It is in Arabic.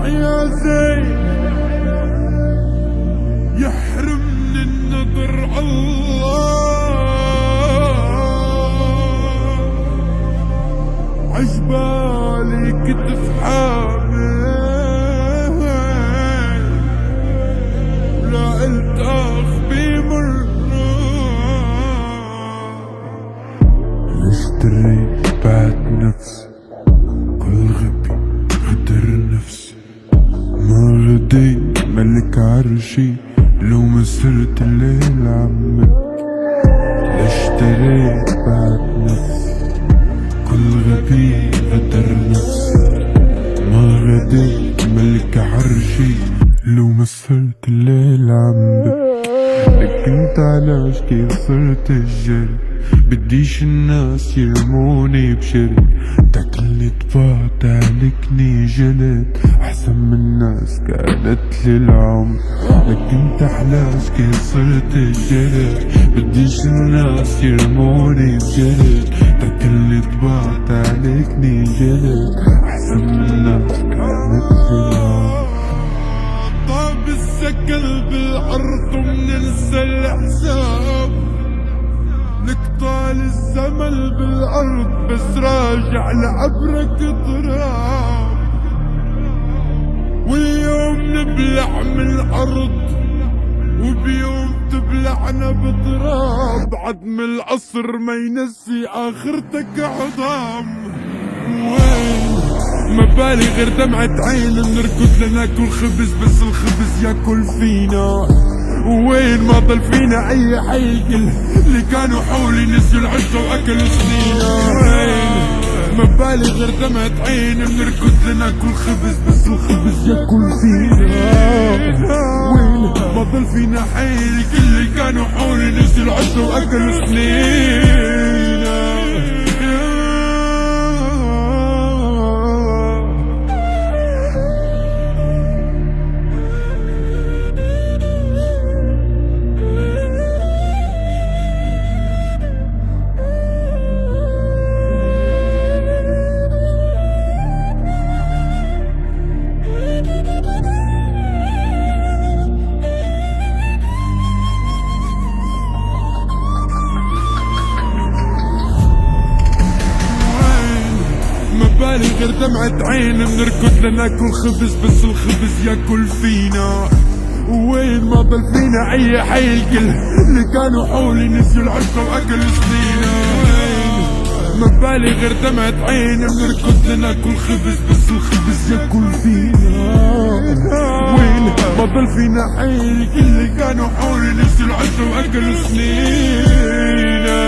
يا زين يحرمني النظر الله عجبالي كتف حامل لا قلت اخبي مرة اشتريت بعت نفسي كل غبي غدر نفسي ما غديت ملك عرشي لو ما صرت الليل عمك اشتريت بعت نفسي كل غبي غدر نفسي ما غديت ملك عرشي لو ما صرت الليل عمك لك انت علاش كيف صرت الجري بديش الناس يرموني بشري تاكلني طباع تهلكني جلد احسن من الناس كانت لي العمر لك انت علاش كيف صرت الجري بديش الناس يرموني بجلد تاكلني طباع تهلكني جلد احسن من الناس كانت لي العمر طاب السكل بالارض ومننسى الحساب لك طال الزمن بالارض بس راجع لعبرك تراب واليوم نبلع من الارض وبيوم تبلعنا بتراب عدم القصر ما ينسي اخرتك عظام وين ما بالي غير دمعة عين بنركض لناكل خبز بس الخبز ياكل فينا وين ما ضل فينا اي حي اللي كانوا حولي نسيوا العشرة واكلوا سنينا وين ما بالي غير دمعة عين بنركض لناكل خبز بس الخبز ياكل فينا وين ما ضل فينا حي اللي كانوا حولي نسيوا العشرة واكلوا سنينا بالي غير دمعة عين بنركض لناكل خبز بس الخبز ياكل فينا وين ما ضل فينا اي حي الكل اللي كانوا حولي نسيوا العشرة واكلوا سنينا وين ما بالي غير دمعة عين بنركض لناكل خبز بس الخبز ياكل فينا وين ما ضل فينا حي الكل اللي كانوا حولي نسيوا العشرة واكلوا سنينا